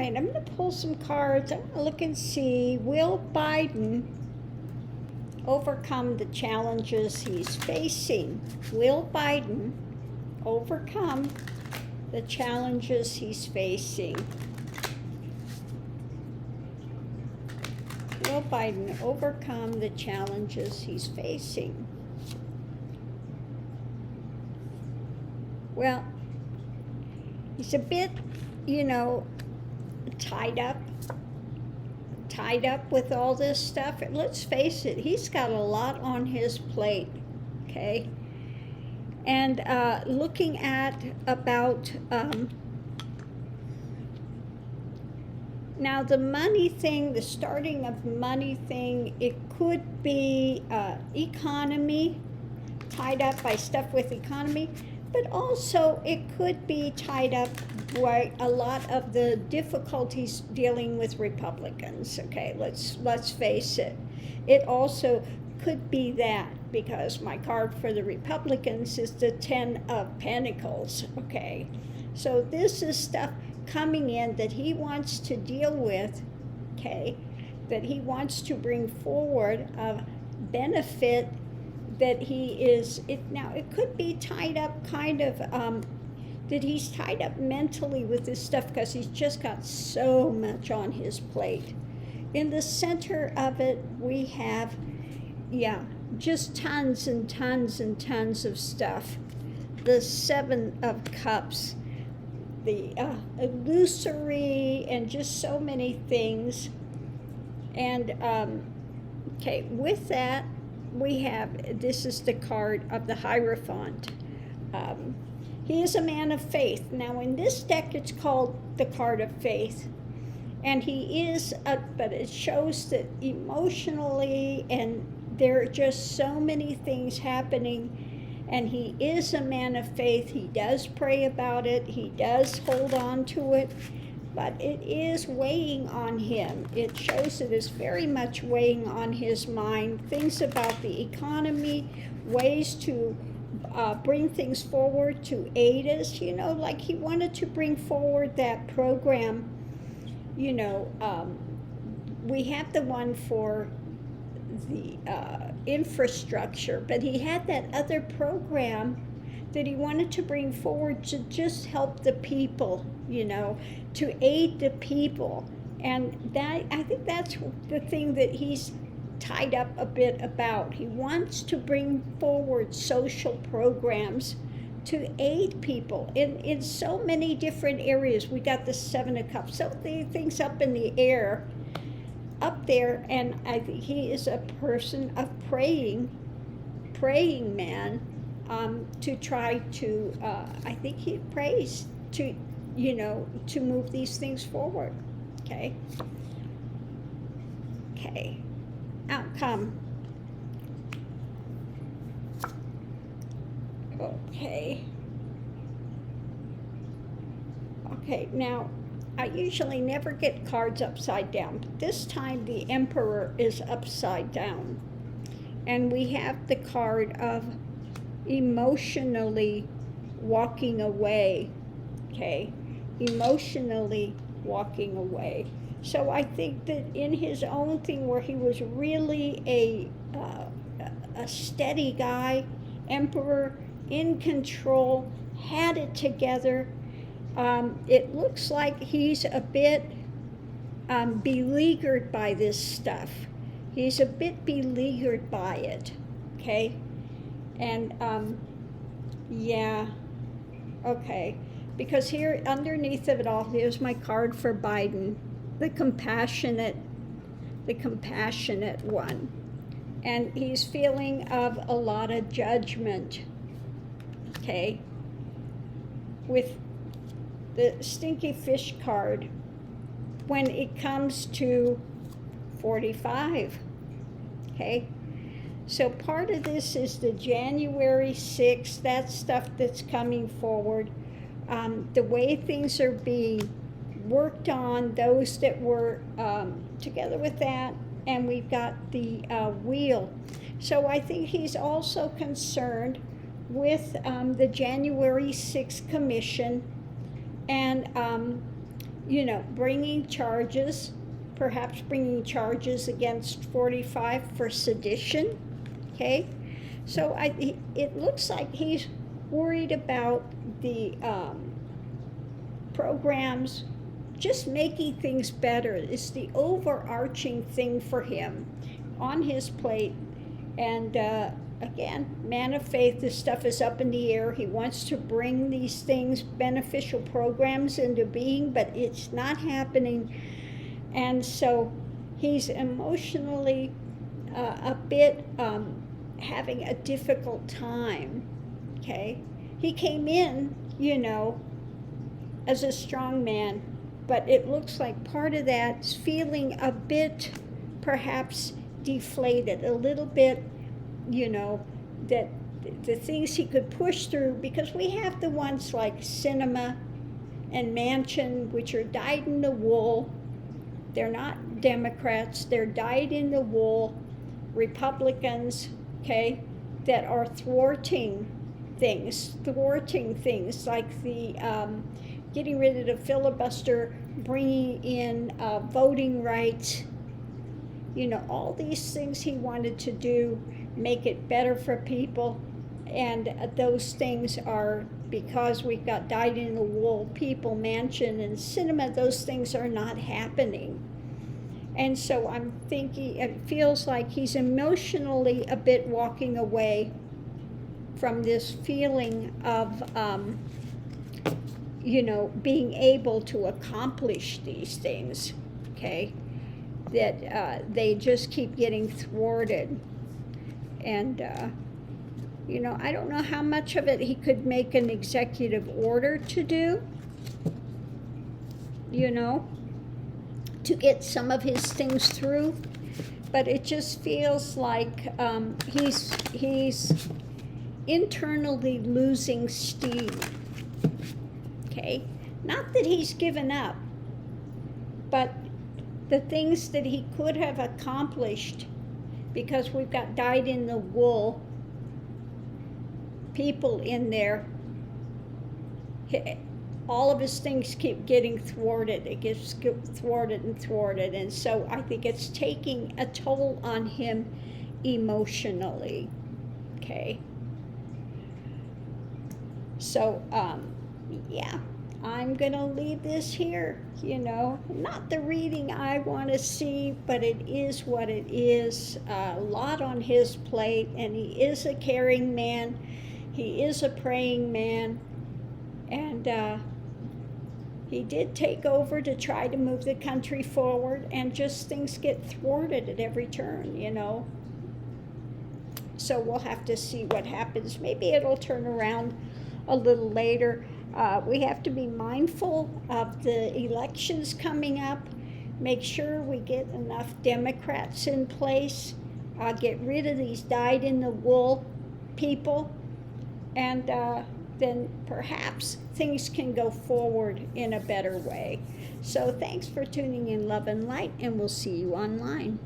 right, I'm going to pull some cards. I'm going to look and see, will Biden overcome the challenges he's facing? Will Biden overcome the challenges he's facing? Will Biden overcome the challenges he's facing? Well, he's a bit, tied up with all this stuff. And let's face it, he's got a lot on his plate, okay? And looking at about, now the money thing, the starting of money thing, it could be economy, tied up by stuff with economy, but also it could be tied up by a lot of the difficulties dealing with Republicans, okay? Let's face it. It also could be that, because my card for the Republicans is the 10 of Pentacles, okay? So this is stuff coming in that he wants to deal with, okay? That he wants to bring forward of benefit that he is, now it could be tied up kind of, that he's tied up mentally with this stuff because he's just got so much on his plate. In the center of it, we have, just tons and tons and tons of stuff. The 7 of Cups, the illusory, and just so many things. And, okay, with that, we have, this is the card of the Hierophant. He is a man of faith. Now in this deck it's called the card of faith. And he is, but it shows that emotionally, and there are just so many things happening, and he is a man of faith. He does pray about it. He does hold on to it. But it is weighing on him. It shows it is very much weighing on his mind. Things about the economy, ways to bring things forward to aid us. Like he wanted to bring forward that program. We have the one for the infrastructure, but he had that other program that he wanted to bring forward to just help the people, to aid the people. And that, I think that's the thing that he's tied up a bit about. He wants to bring forward social programs to aid people in so many different areas. We got the 7 of Cups, so things up in the air, up there, and I think he is a person of praying man. To try to, I think he prays to, to move these things forward, okay? Okay, outcome. Okay. Okay, now, I usually never get cards upside down, but this time the Emperor is upside down. And we have the card of emotionally walking away, okay? Emotionally walking away. So I think that in his own thing where he was really a steady guy, Emperor, in control, had it together, it looks like he's a bit beleaguered by this stuff. He's a bit beleaguered by it, okay? And, okay, because here underneath of it all, here's my card for Biden, the compassionate one. And he's feeling of a lot of judgment, okay? With the stinky fish card, when it comes to 45, okay? So part of this is the January 6th, that stuff that's coming forward, the way things are being worked on, those that were together with that, and we've got the wheel. So I think he's also concerned with the January 6th commission, and bringing charges, perhaps bringing charges against 45 for sedition, okay? So it looks like he's worried about the programs just making things better. It's the overarching thing for him on his plate. And again, man of faith, this stuff is up in the air. He wants to bring these things, beneficial programs into being, but it's not happening. And so he's emotionally a bit having a difficult time, okay? He came in, as a strong man, but it looks like part of that's feeling a bit perhaps deflated, a little bit, that the things he could push through, because we have the ones like Cinema and Manchin, which are dyed in the wool. They're not Democrats, they're dyed in the wool Republicans, okay, that are thwarting things like the getting rid of the filibuster, bringing in voting rights, all these things he wanted to do, make it better for people. And those things are, because we've got dyed in the wool people, Manchin and Cinema, those things are not happening. And so I'm thinking, it feels like he's emotionally a bit walking away from this feeling of, being able to accomplish these things, okay? That they just keep getting thwarted. And, I don't know how much of it he could make an executive order to do, to get some of his things through. But it just feels like he's internally losing steam, okay? Not that he's given up, but the things that he could have accomplished, because we've got dyed in the wool people in there, all of his things keep getting thwarted. It gets thwarted and thwarted. And so I think it's taking a toll on him emotionally, okay? So, yeah, I'm going to leave this here, Not the reading I want to see, but it is what it is. A lot on his plate, and he is a caring man. He is a praying man. And he did take over to try to move the country forward, and just things get thwarted at every turn, So we'll have to see what happens. Maybe it'll turn around a little later. We have to be mindful of the elections coming up. Make sure we get enough Democrats in place. Get rid of these dyed-in-the-wool people. And then perhaps things can go forward in a better way. So thanks for tuning in, Love and Light, and we'll see you online.